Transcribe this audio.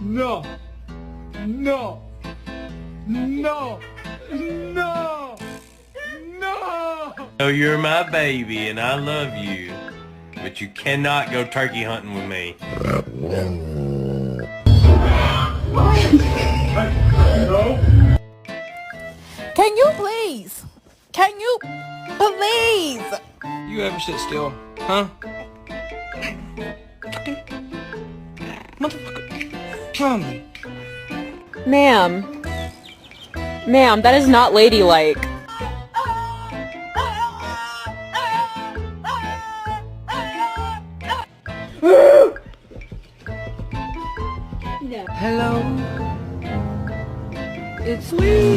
No. No. No. No. No. Oh, you're my baby and I love you, but you cannot go turkey hunting with me. No. Can you please? Can you please? You ever sit still, huh? Motherfucker. Come. Ma'am. Ma'am, that is not ladylike. Hello. It's me.